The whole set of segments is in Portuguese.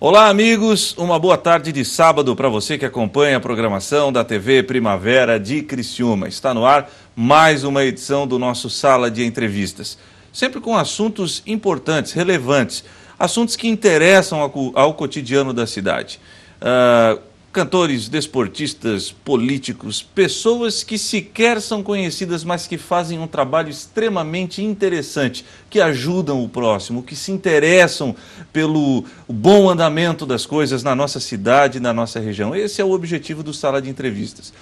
Olá, amigos, uma boa tarde de sábado para você que acompanha a programação da TV Primavera de Criciúma. Está no ar mais uma edição do nosso Sala de Entrevistas, sempre com assuntos importantes, relevantes, assuntos que interessam ao cotidiano da cidade. Cantores, desportistas, políticos, pessoas que sequer são conhecidas, mas que fazem um trabalho extremamente interessante, que ajudam o próximo, que se interessam pelo bom andamento das coisas na nossa cidade, na nossa região. Esse é o objetivo do Sala de Entrevistas.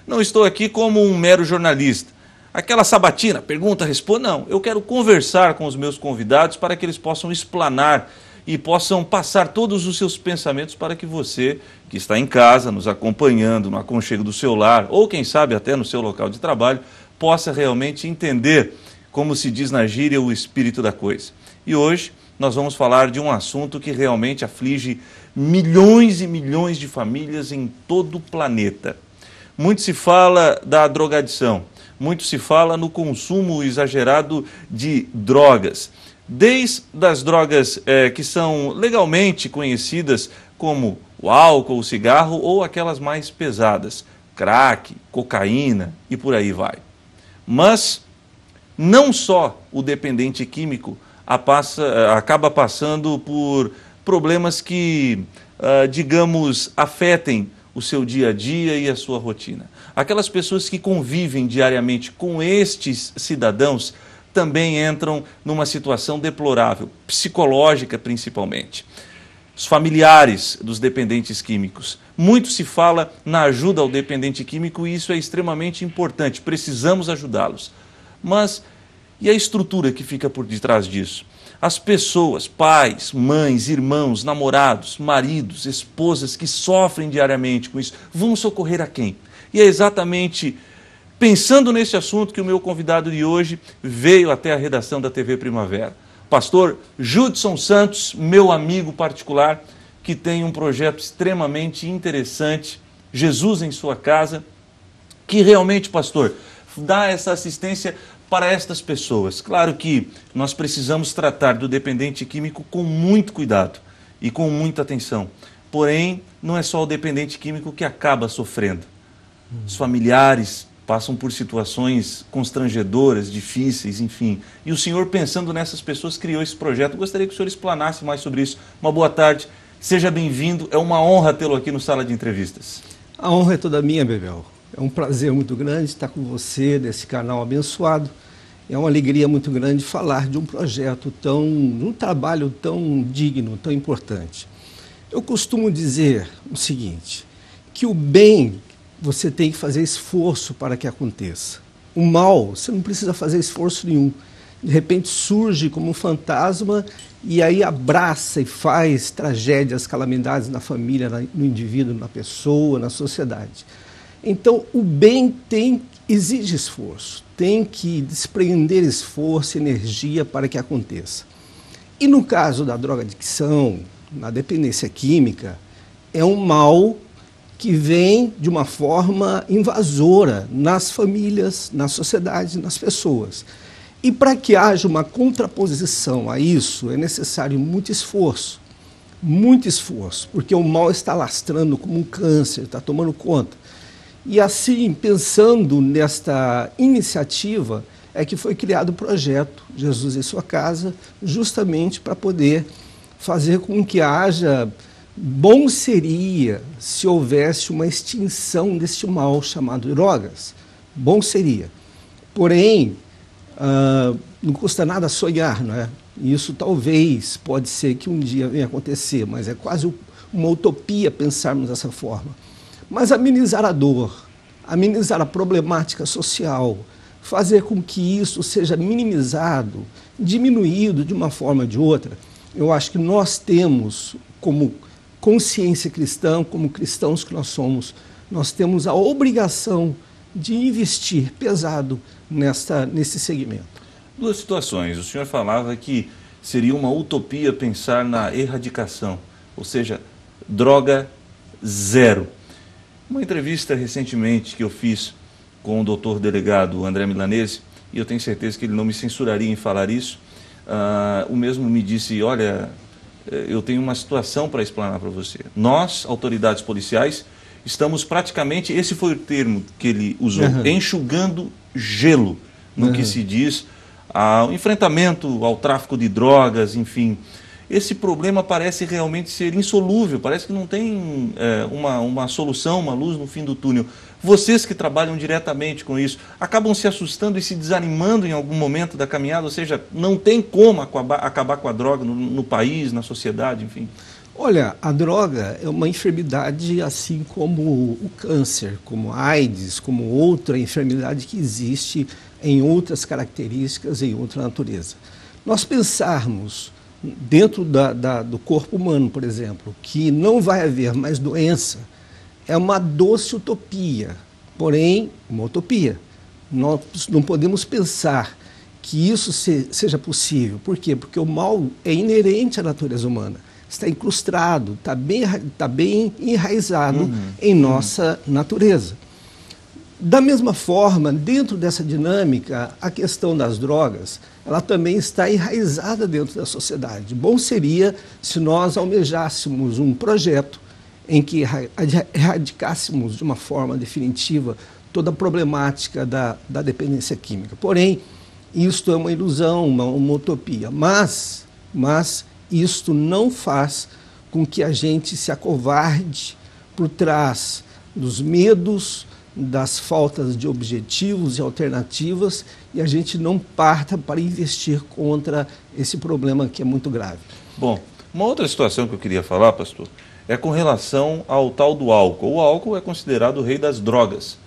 Não estou aqui como um mero jornalista, aquela sabatina, pergunta, responda, não. Eu quero conversar com os meus convidados para que eles possam explanar e possam passar todos os seus pensamentos para que você, que está em casa, nos acompanhando, no aconchego do seu lar, ou quem sabe até no seu local de trabalho, possa realmente entender, como se diz na gíria, o espírito da coisa. E hoje nós vamos falar de um assunto que realmente aflige milhões e milhões de famílias em todo o planeta. Muito se fala da drogadição, muito se fala no consumo exagerado de drogas. Desde as drogas que são legalmente conhecidas como o álcool, o cigarro ou aquelas mais pesadas, crack, cocaína e por aí vai. Mas não só o dependente químico acaba passando por problemas que, digamos, afetem o seu dia a dia e a sua rotina. Aquelas pessoas que convivem diariamente com estes cidadãos também entram numa situação deplorável, psicológica principalmente. Os familiares dos dependentes químicos. Muito se fala na ajuda ao dependente químico e isso é extremamente importante, precisamos ajudá-los. Mas e a estrutura que fica por detrás disso? As pessoas, pais, mães, irmãos, namorados, maridos, esposas que sofrem diariamente com isso, vão socorrer a quem? E é exatamente pensando nesse assunto que o meu convidado de hoje veio até a redação da TV Primavera. Pastor Judson Santos, meu amigo particular, que tem um projeto extremamente interessante, Jesus em Sua Casa, que realmente, pastor, dá essa assistência para estas pessoas. Claro que nós precisamos tratar do dependente químico com muito cuidado e com muita atenção. Porém, não é só o dependente químico que acaba sofrendo. Os familiares passam por situações constrangedoras, difíceis, enfim. E o senhor, pensando nessas pessoas, criou esse projeto. Gostaria que o senhor explanasse mais sobre isso. Uma boa tarde, seja bem-vindo. É uma honra tê-lo aqui no Sala de Entrevistas. A honra é toda minha, Bebel. É um prazer muito grande estar com você, desse canal abençoado. É uma alegria muito grande falar de um projeto de um trabalho tão digno, tão importante. Eu costumo dizer o seguinte, que o bem você tem que fazer esforço para que aconteça. O mal, você não precisa fazer esforço nenhum. De repente surge como um fantasma e aí abraça e faz tragédias, calamidades na família, no indivíduo, na pessoa, na sociedade. Então, o bem exige esforço, tem que desprender esforço e energia para que aconteça. E no caso da drogadicção, na dependência química, é um mal que vem de uma forma invasora nas famílias, na sociedade, nas pessoas. E para que haja uma contraposição a isso, é necessário muito esforço, porque o mal está lastrando como um câncer, está tomando conta. E assim, pensando nesta iniciativa, é que foi criado o projeto Jesus em Sua Casa, justamente para poder fazer com que haja. Bom seria se houvesse uma extinção deste mal chamado drogas. Bom seria. Porém, não custa nada sonhar, não é? Isso talvez pode ser que um dia venha acontecer, mas é quase uma utopia pensarmos dessa forma. Mas amenizar a dor, amenizar a problemática social, fazer com que isso seja minimizado, diminuído de uma forma ou de outra, eu acho que nós temos como consciência cristã, como cristãos que nós somos, nós temos a obrigação de investir pesado nesse segmento. Duas situações. O senhor falava que seria uma utopia pensar na erradicação, ou seja, droga zero. Uma entrevista recentemente que eu fiz com o doutor delegado André Milanese, e eu tenho certeza que ele não me censuraria em falar isso, o mesmo me disse, olha, eu tenho uma situação para explanar para você. Nós, autoridades policiais, estamos praticamente, esse foi o termo que ele usou, enxugando gelo no que se diz ao enfrentamento ao tráfico de drogas, enfim. Esse problema parece realmente ser insolúvel, parece que não tem uma solução, uma luz no fim do túnel. Vocês que trabalham diretamente com isso, acabam se assustando e se desanimando em algum momento da caminhada, ou seja, não tem como acabar com a droga no país, na sociedade, enfim. Olha, a droga é uma enfermidade assim como o câncer, como a AIDS, como outra enfermidade que existe em outras características, em outra natureza. Nós pensarmos dentro do corpo humano, por exemplo, que não vai haver mais doença, é uma doce utopia, porém uma utopia. Nós não podemos pensar que isso seja possível. Por quê? Porque o mal é inerente à natureza humana. Está incrustado, está bem enraizado em nossa natureza. Da mesma forma, dentro dessa dinâmica, a questão das drogas, ela também está enraizada dentro da sociedade. Bom seria se nós almejássemos um projeto em que erradicássemos de uma forma definitiva toda a problemática da dependência química. Porém, isto é uma ilusão, uma utopia, mas isto não faz com que a gente se acovarde por trás dos medos, das faltas de objetivos e alternativas, e a gente não parta para investir contra esse problema que é muito grave. Bom, uma outra situação que eu queria falar, pastor, é com relação ao tal do álcool. O álcool é considerado o rei das drogas.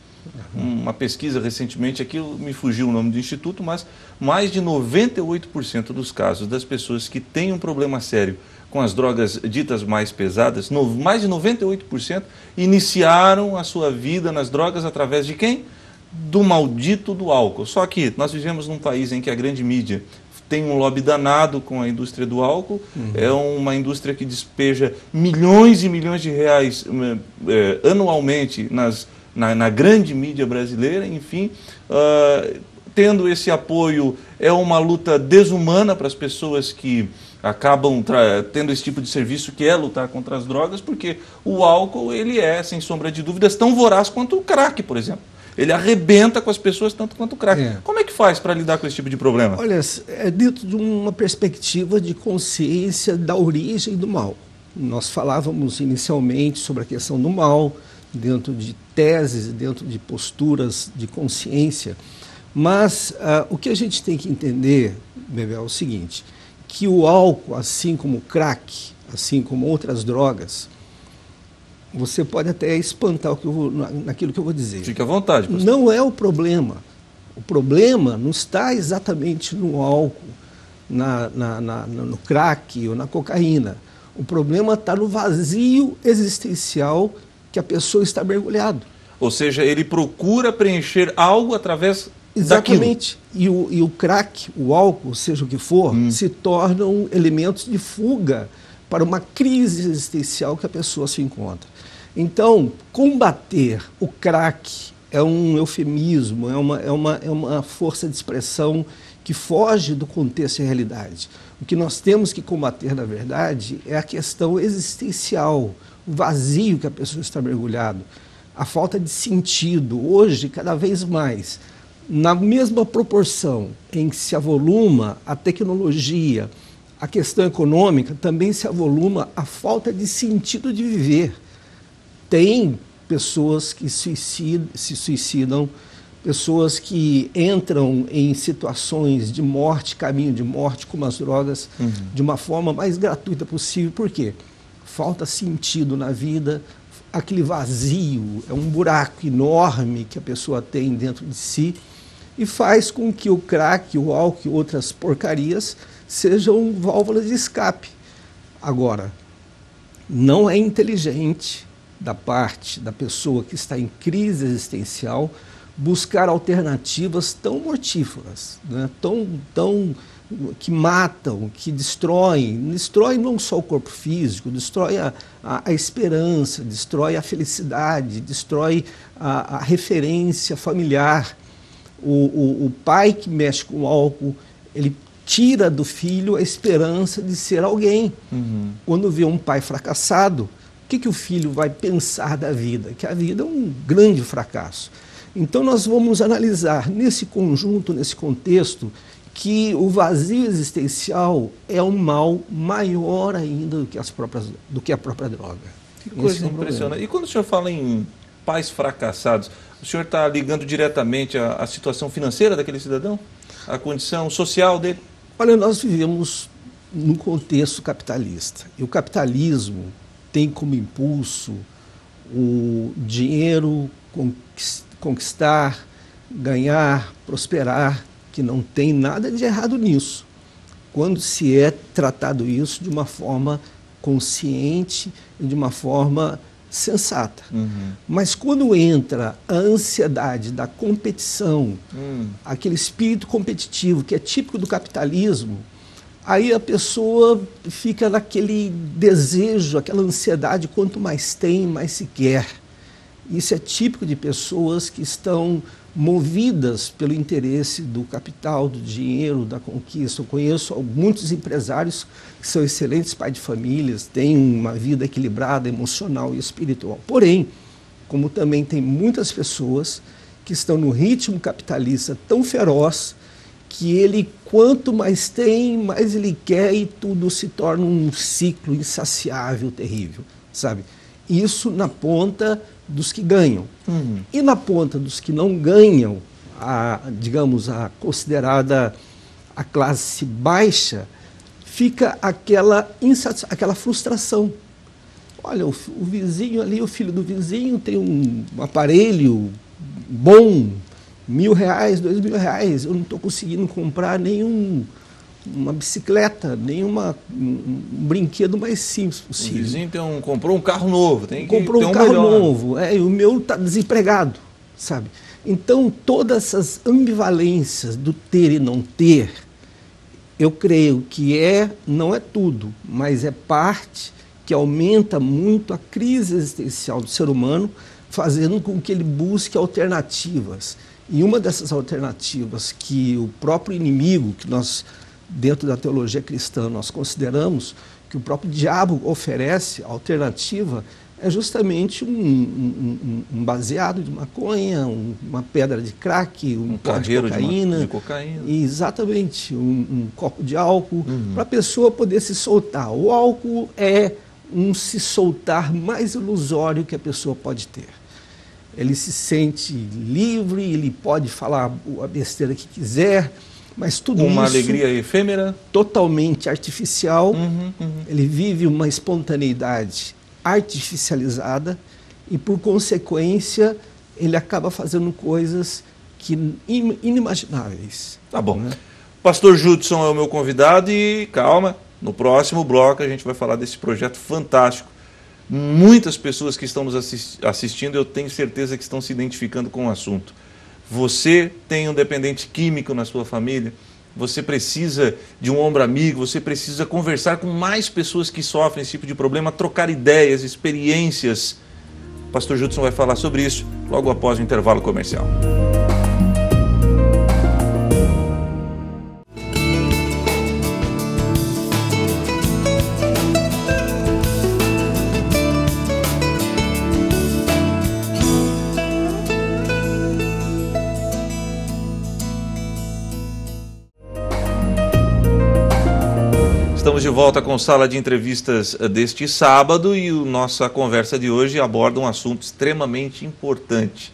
Uma pesquisa recentemente, aqui me fugiu o nome do instituto, mas mais de 98% dos casos das pessoas que têm um problema sério com as drogas ditas mais pesadas, mais de 98% iniciaram a sua vida nas drogas através de quem? Do maldito do álcool. Só que nós vivemos num país em que a grande mídia tem um lobby danado com a indústria do álcool, é uma indústria que despeja milhões e milhões de reais anualmente na grande mídia brasileira, enfim, tendo esse apoio, é uma luta desumana para as pessoas que acabam tendo esse tipo de serviço, que é lutar contra as drogas, porque o álcool, ele é, sem sombra de dúvidas, tão voraz quanto o crack, por exemplo. Ele arrebenta com as pessoas tanto quanto o crack. Como é que faz para lidar com esse tipo de problema? Olha, é dentro de uma perspectiva de consciência da origem do mal. Nós falávamos inicialmente sobre a questão do mal, dentro de teses, dentro de posturas de consciência, mas o que a gente tem que entender, Bebel, é o seguinte, que o álcool, assim como o crack, assim como outras drogas, você pode até espantar naquilo que eu vou dizer. Fique à vontade, pastor. Não é o problema. O problema não está exatamente no álcool, no crack ou na cocaína. O problema está no vazio existencial que a pessoa está mergulhado. Ou seja, ele procura preencher algo através Exatamente. E o crack, o álcool, seja o que for, se tornam elementos de fuga para uma crise existencial que a pessoa se encontra. Então, combater o crack é um eufemismo, é uma força de expressão que foge do contexto e realidade. O que nós temos que combater, na verdade, é a questão existencial, o vazio que a pessoa está mergulhado, a falta de sentido. Hoje, cada vez mais, na mesma proporção em que se avoluma a tecnologia, a questão econômica, também se avoluma a falta de sentido de viver. Tem pessoas que se suicidam, pessoas que entram em situações de morte, caminho de morte, como as drogas, de uma forma mais gratuita possível. Por quê? Falta sentido na vida, aquele vazio, é um buraco enorme que a pessoa tem dentro de si e faz com que o crack, o álcool e outras porcarias sejam válvulas de escape. Agora, não é inteligente da parte da pessoa que está em crise existencial buscar alternativas tão mortíferas, né? Que matam, que destroem não só o corpo físico, destrói a esperança, destrói a felicidade, destrói a referência familiar. O pai que mexe com álcool, ele tira do filho a esperança de ser alguém. Quando vê um pai fracassado, o que o filho vai pensar da vida? Que a vida é um grande fracasso. Então nós vamos analisar nesse conjunto, nesse contexto, que o vazio existencial é um mal maior ainda do que a própria droga. Que coisa impressionante. E quando o senhor fala em pais fracassados, o senhor está ligando diretamente à situação financeira daquele cidadão? A condição social dele? Olha, nós vivemos num contexto capitalista. E o capitalismo tem como impulso o dinheiro, conquistar, ganhar, prosperar, que não tem nada de errado nisso, quando se é tratado isso de uma forma consciente e de uma forma sensata. Mas quando entra a ansiedade da competição, aquele espírito competitivo que é típico do capitalismo, aí a pessoa fica naquele desejo, aquela ansiedade, quanto mais tem, mais se quer. Isso é típico de pessoas que estão movidas pelo interesse do capital, do dinheiro, da conquista. Eu conheço muitos empresários que são excelentes pais de famílias, têm uma vida equilibrada, emocional e espiritual. Porém, como também tem muitas pessoas que estão no ritmo capitalista tão feroz que ele, quanto mais tem, mais ele quer e tudo se torna um ciclo insaciável, terrível, sabe? Isso na ponta dos que ganham. E na ponta dos que não ganham, digamos, a considerada a classe baixa, fica aquela frustração. Olha, o vizinho ali, o filho do vizinho tem um aparelho bom, R$1.000, R$2.000, eu não estou conseguindo comprar uma bicicleta, um brinquedo mais simples possível. O vizinho comprou um carro novo, comprou um carro novo, e o meu está desempregado, sabe? Então, todas essas ambivalências do ter e não ter, eu creio que não é tudo, mas é parte que aumenta muito a crise existencial do ser humano, fazendo com que ele busque alternativas. E uma dessas alternativas que o próprio inimigo, que nós, dentro da teologia cristã, nós consideramos que o próprio diabo oferece, a alternativa, é justamente um baseado de maconha, uma pedra de crack, um pó de cocaína. Exatamente, um copo de álcool, para a pessoa poder se soltar. O álcool é um se soltar mais ilusório que a pessoa pode ter. Ele se sente livre, ele pode falar a besteira que quiser, mas tudo isso... Uma alegria efêmera? Totalmente artificial. Ele vive uma espontaneidade artificializada e, por consequência, ele acaba fazendo coisas inimagináveis. Tá bom. Pastor Judson é o meu convidado e, calma, no próximo bloco a gente vai falar desse projeto fantástico. Muitas pessoas que estão nos assistindo, eu tenho certeza que estão se identificando com o assunto. Você tem um dependente químico na sua família, você precisa de um ombro amigo, você precisa conversar com mais pessoas que sofrem esse tipo de problema, trocar ideias, experiências. O pastor Judson vai falar sobre isso logo após o intervalo comercial. Estamos de volta com Sala de Entrevistas deste sábado e nossa conversa de hoje aborda um assunto extremamente importante: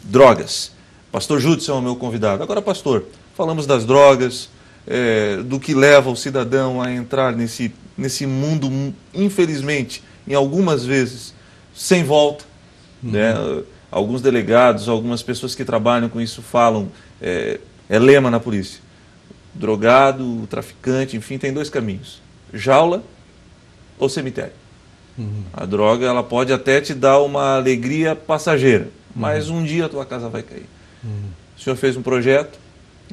drogas. Pastor Judson é o meu convidado. Agora, pastor, falamos das drogas, do que leva o cidadão a entrar nesse mundo, infelizmente, em algumas vezes, sem volta. Né? Alguns delegados, algumas pessoas que trabalham com isso falam, é lema na polícia: drogado, traficante, enfim, tem dois caminhos: jaula ou cemitério. A droga, ela pode até te dar uma alegria passageira, mas um dia a tua casa vai cair. O senhor fez um projeto,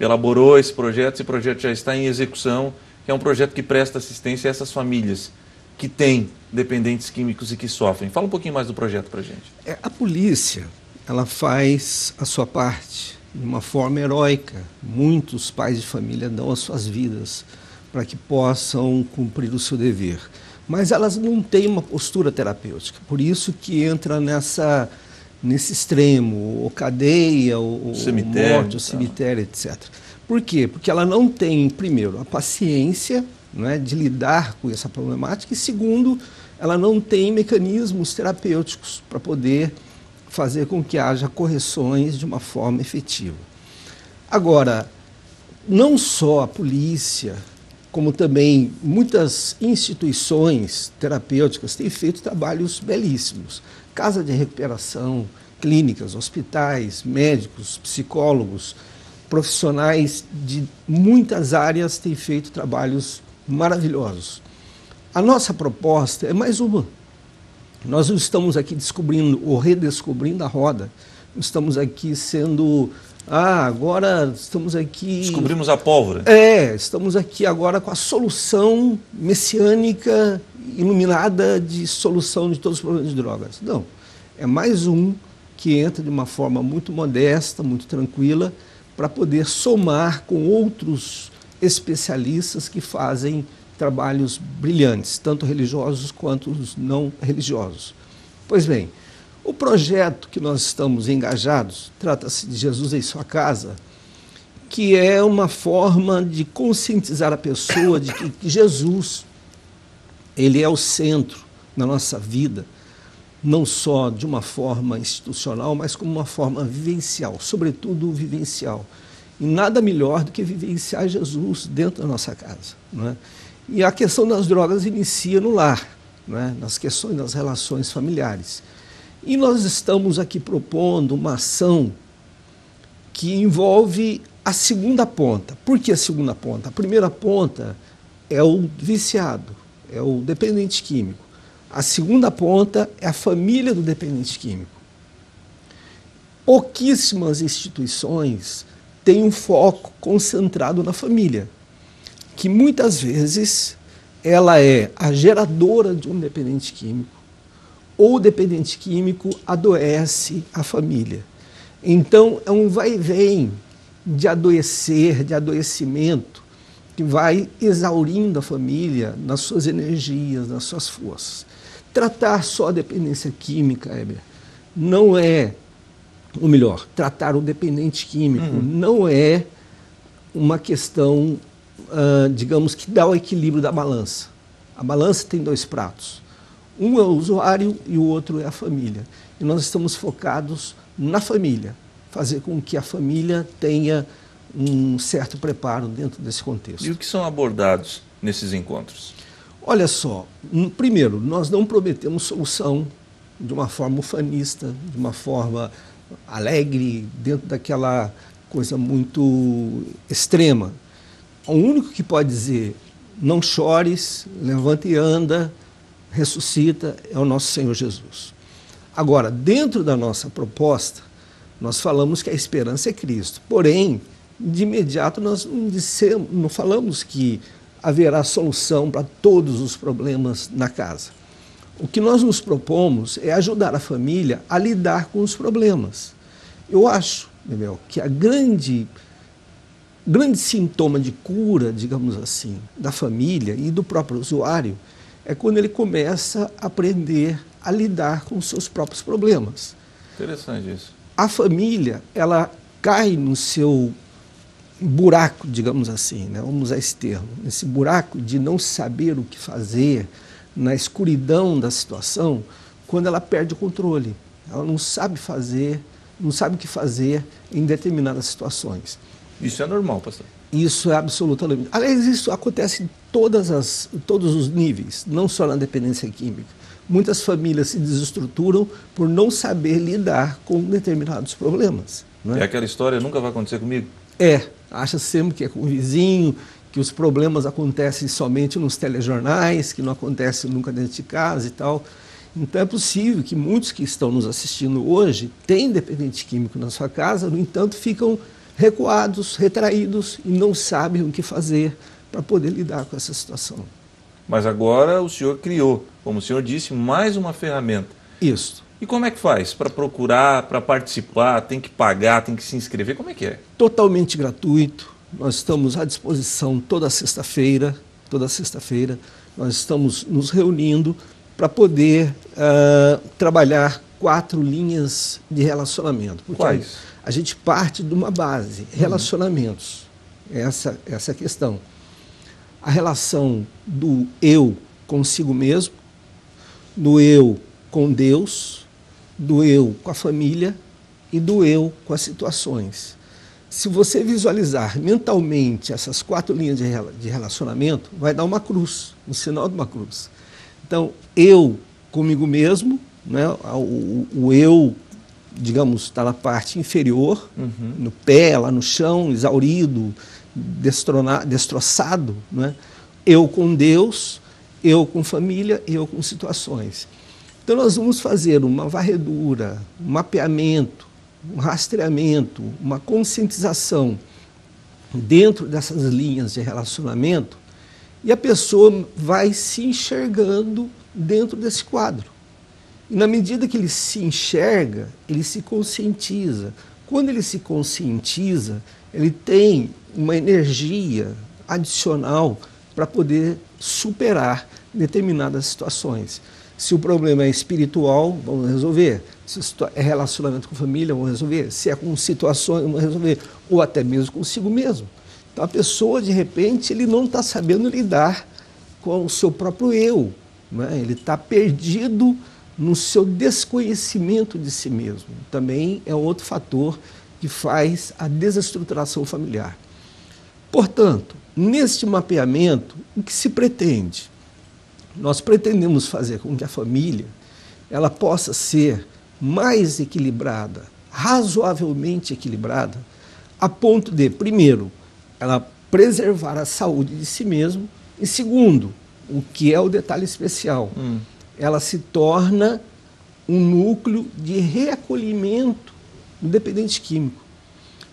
elaborou esse projeto já está em execução, que é um projeto que presta assistência a essas famílias que têm dependentes químicos e que sofrem. Fala um pouquinho mais do projeto para a gente. A polícia, ela faz a sua parte, de uma forma heróica. Muitos pais de família dão as suas vidas para que possam cumprir o seu dever. Mas elas não têm uma postura terapêutica, por isso que entra nesse extremo, ou cadeia, ou morte, ou cemitério, etc. Por quê? Porque ela não tem, primeiro, a paciência, não é, de lidar com essa problemática, e segundo, ela não tem mecanismos terapêuticos para poder fazer com que haja correções de uma forma efetiva. Agora, não só a polícia, como também muitas instituições terapêuticas têm feito trabalhos belíssimos. Casa de recuperação, clínicas, hospitais, médicos, psicólogos, profissionais de muitas áreas têm feito trabalhos maravilhosos. A nossa proposta é mais uma. Nós não estamos aqui descobrindo ou redescobrindo a roda, não estamos aqui sendo... agora estamos aqui... Descobrimos a pólvora. Estamos aqui agora com a solução messiânica, iluminada de solução de todos os problemas de drogas. Não, é mais um que entra de uma forma muito modesta, muito tranquila, para poder somar com outros especialistas que fazem trabalhos brilhantes, tanto religiosos quanto os não religiosos. Pois bem, o projeto que nós estamos engajados trata-se de Jesus em Sua Casa, que é uma forma de conscientizar a pessoa de que Jesus, ele é o centro da nossa vida, não só de uma forma institucional, mas como uma forma vivencial, sobretudo vivencial. E nada melhor do que vivenciar Jesus dentro da nossa casa, não é? E a questão das drogas inicia no lar, não é? Nas questões das relações familiares. E nós estamos aqui propondo uma ação que envolve a segunda ponta. Por que a segunda ponta? A primeira ponta é o viciado, é o dependente químico. A segunda ponta é a família do dependente químico. Pouquíssimas instituições têm um foco concentrado na família, que muitas vezes ela é a geradora de um dependente químico, ou o dependente químico adoece a família. Então, é um vai e vem de adoecer, de adoecimento, que vai exaurindo a família nas suas energias, nas suas forças. Tratar só a dependência química, Heber, não é, ou melhor, tratar o dependente químico não é uma questão, digamos, que dá o equilíbrio da balança. A balança tem dois pratos. Um é o usuário e o outro é a família. E nós estamos focados na família, fazer com que a família tenha um certo preparo dentro desse contexto. E o que são abordados nesses encontros? Olha só, primeiro, nós não prometemos solução de uma forma ufanista, de uma forma alegre, dentro daquela coisa muito extrema. O único que pode dizer, não chores, levanta e anda, ressuscita, é o nosso Senhor Jesus. Agora, dentro da nossa proposta, nós falamos que a esperança é Cristo. Porém, de imediato, nós não falamos que haverá solução para todos os problemas na casa. O que nós nos propomos é ajudar a família a lidar com os problemas. Eu acho, Bebel, que a grande sintoma de cura, digamos assim, da família e do próprio usuário é quando ele começa a aprender a lidar com os seus próprios problemas. Interessante isso. A família, ela cai no seu buraco, digamos assim, né? Vamos usar esse termo, nesse buraco de não saber o que fazer, na escuridão da situação, quando ela perde o controle. Ela não sabe fazer, não sabe o que fazer em determinadas situações. Isso é normal, pastor? Isso é absolutamente... Aliás, isso acontece em todos os níveis, não só na dependência química. Muitas famílias se desestruturam por não saber lidar com determinados problemas. Não é? É aquela história, nunca vai acontecer comigo? Acha sempre que é com o vizinho, que os problemas acontecem somente nos telejornais, que não acontece nunca dentro de casa e tal. Então é possível que muitos que estão nos assistindo hoje têm dependente químico na sua casa, no entanto ficam recuados, retraídos e não sabem o que fazer para poder lidar com essa situação. Mas agora o senhor criou, como o senhor disse, mais uma ferramenta. Isso. E como é que faz para procurar, para participar? Tem que pagar, tem que se inscrever? Como é que é? Totalmente gratuito. Nós estamos à disposição toda sexta-feira. Toda sexta-feira nós estamos nos reunindo para poder trabalhar 4 linhas de relacionamento. Porque Quais? a gente parte de uma base, relacionamentos. Essa é a questão. A relação do eu consigo mesmo, do eu com Deus, do eu com a família e do eu com as situações. Se você visualizar mentalmente essas 4 linhas de relacionamento, vai dar uma cruz, um sinal de uma cruz. Então, eu comigo mesmo, né, o eu, digamos, está na parte inferior, no pé, lá no chão, exaurido, destroçado, né? Eu com Deus, eu com família, eu com situações. Então nós vamos fazer uma varredura, um mapeamento, um rastreamento, uma conscientização dentro dessas linhas de relacionamento e a pessoa vai se enxergando dentro desse quadro. E na medida que ele se enxerga, ele se conscientiza. Quando ele se conscientiza, ele tem uma energia adicional para poder superar determinadas situações. Se o problema é espiritual, vamos resolver. Se é relacionamento com família, vamos resolver. Se é com situações, vamos resolver. Ou até mesmo consigo mesmo. Então a pessoa, de repente, ele não está sabendo lidar com o seu próprio eu, né? Ele está perdido no seu desconhecimento de si mesmo. Também é outro fator que faz a desestruturação familiar. Portanto, neste mapeamento, o que se pretende? Nós pretendemos fazer com que a família ela possa ser mais equilibrada, razoavelmente equilibrada, a ponto de, primeiro, ela preservar a saúde de si mesmo, e segundo, o que é o detalhe especial, ela se torna um núcleo de reacolhimento do dependente químico.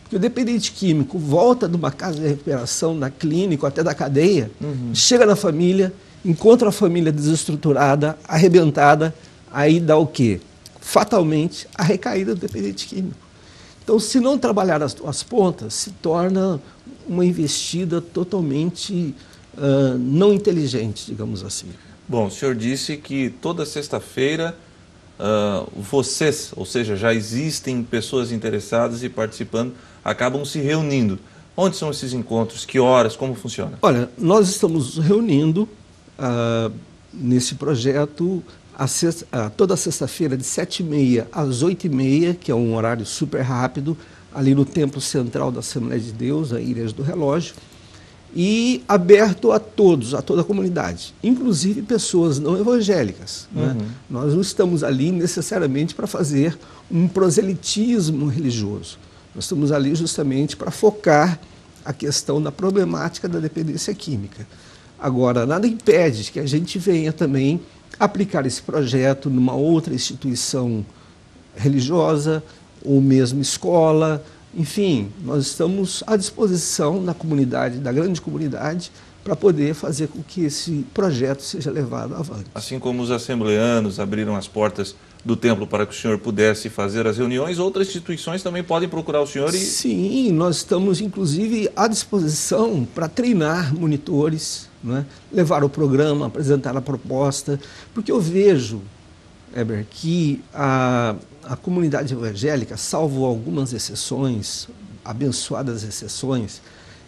Porque o dependente químico volta de uma casa de recuperação, da clínica, até da cadeia, chega na família, encontra a família desestruturada, arrebentada, aí dá o quê? Fatalmente, a recaída do dependente químico. Então, se não trabalhar as 2 pontas, se torna uma investida totalmente não inteligente, digamos assim. Bom, o senhor disse que toda sexta-feira vocês, ou seja, já existem pessoas interessadas e participando, acabam se reunindo. Onde são esses encontros? Que horas? Como funciona? Olha, nós estamos nos reunindo nesse projeto toda sexta-feira de 7h30 às 8h30, que é um horário super rápido, ali no Templo Central da Assembleia de Deus, a Igreja do Relógio, e aberto a todos, a toda a comunidade, inclusive pessoas não evangélicas. Né? Nós não estamos ali necessariamente para fazer um proselitismo religioso. Nós estamos ali justamente para focar a questão da problemática da dependência química. Agora, nada impede que a gente venha também aplicar esse projeto numa outra instituição religiosa, ou mesmo escola. Enfim, nós estamos à disposição da comunidade, da grande comunidade, para poder fazer com que esse projeto seja levado avante. Assim como os assembleanos abriram as portas do templo para que o senhor pudesse fazer as reuniões, outras instituições também podem procurar o senhor e... Sim, nós estamos inclusive à disposição para treinar monitores, né? Levar o programa, apresentar a proposta, porque eu vejo, Heber, que a comunidade evangélica, salvo algumas exceções, abençoadas exceções,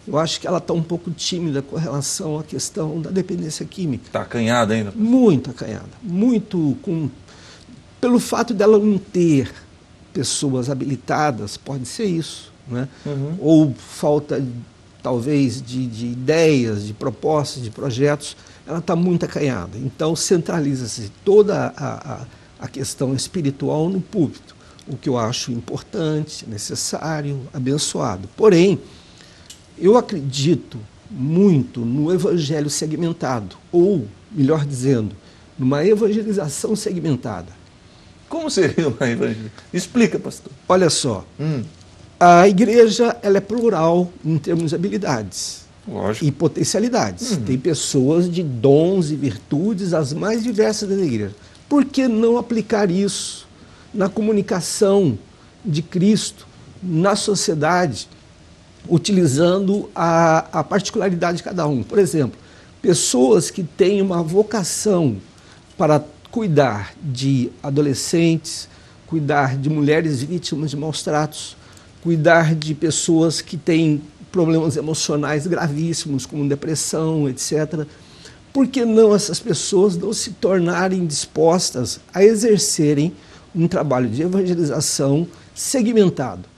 eu acho que ela está um pouco tímida com relação à questão da dependência química. Está acanhada ainda? Muito acanhada. Muito pelo fato dela não ter pessoas habilitadas, pode ser isso, né? Ou falta, talvez, de ideias, de propostas, de projetos, ela está muito acanhada. Então, centraliza-se toda a questão espiritual no púlpito, o que eu acho importante, necessário, abençoado. Porém, eu acredito muito no evangelho segmentado, ou, melhor dizendo, numa evangelização segmentada. Como seria uma evangelização? Explica, pastor. Olha só, a igreja ela é plural em termos de habilidades. Lógico. E potencialidades. Tem pessoas de dons e virtudes as mais diversas da igreja. Por que não aplicar isso na comunicação de Cristo na sociedade, utilizando a particularidade de cada um. Por exemplo, pessoas que têm uma vocação para cuidar de adolescentes, cuidar de mulheres vítimas de maus tratos, cuidar de pessoas que têm problemas emocionais gravíssimos, como depressão, etc. Por que não essas pessoas não se tornarem dispostas a exercerem um trabalho de evangelização segmentado?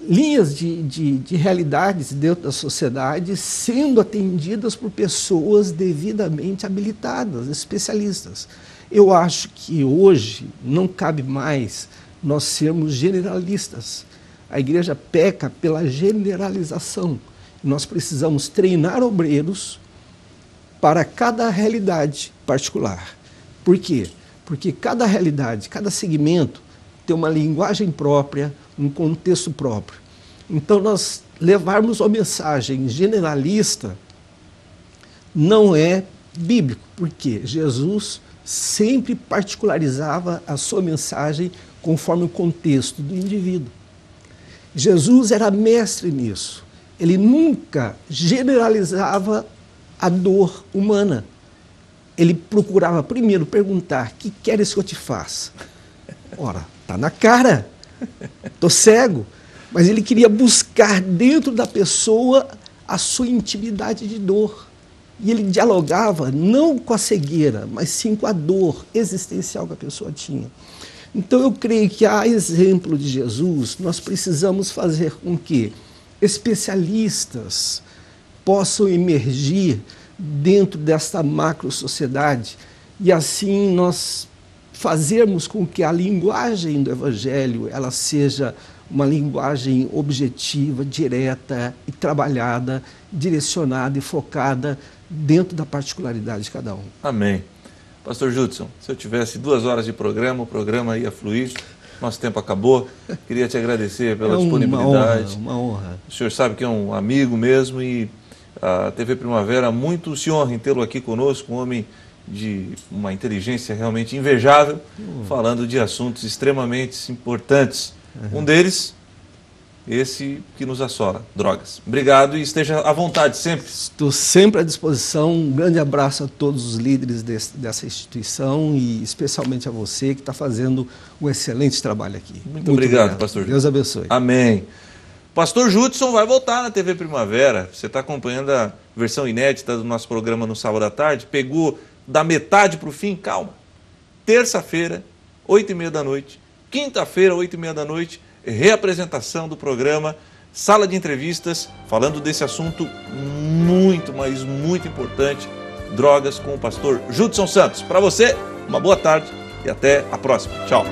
Linhas de realidades dentro da sociedade sendo atendidas por pessoas devidamente habilitadas, especialistas. Eu acho que hoje não cabe mais nós sermos generalistas. A igreja peca pela generalização. Nós precisamos treinar obreiros para cada realidade particular. Por quê? Porque cada realidade, cada segmento tem uma linguagem própria, um contexto próprio. Então, nós levarmos uma mensagem generalista não é bíblico, porque Jesus sempre particularizava a sua mensagem conforme o contexto do indivíduo. Jesus era mestre nisso. Ele nunca generalizava a dor humana. Ele procurava primeiro perguntar: "Que queres que eu te faça?" Ora, está na cara, estou cego. Mas ele queria buscar dentro da pessoa a sua intimidade de dor. E ele dialogava não com a cegueira, mas sim com a dor existencial que a pessoa tinha. Então eu creio que, a exemplo de Jesus, nós precisamos fazer com que especialistas possam emergir dentro desta macro-sociedade e assim nós fazermos com que a linguagem do Evangelho ela seja uma linguagem objetiva, direta e trabalhada, direcionada e focada dentro da particularidade de cada um. Amém. Pastor Judson, se eu tivesse 2 horas de programa, o programa ia fluir. Nosso tempo acabou. Queria te agradecer pela disponibilidade. Uma honra. O senhor sabe que é um amigo mesmo e a TV Primavera muito se honra em tê-lo aqui conosco, um homem de uma inteligência realmente invejável, falando de assuntos extremamente importantes. Um deles, esse que nos assola, drogas. Obrigado e esteja à vontade sempre. Estou sempre à disposição. Um grande abraço a todos os líderes dessa instituição e especialmente a você que está fazendo um excelente trabalho aqui. Muito obrigado, pastor Judson. Deus abençoe. Amém. Pastor Judson vai voltar na TV Primavera. Você está acompanhando a versão inédita do nosso programa no sábado à tarde. Pegou da metade para o fim? Calma. Terça-feira, 8h30 da noite. Quinta-feira, 8h30 da noite, reapresentação do programa, sala de entrevistas, falando desse assunto muito, mas muito importante, drogas, com o pastor Judson Santos. Para você, uma boa tarde e até a próxima. Tchau.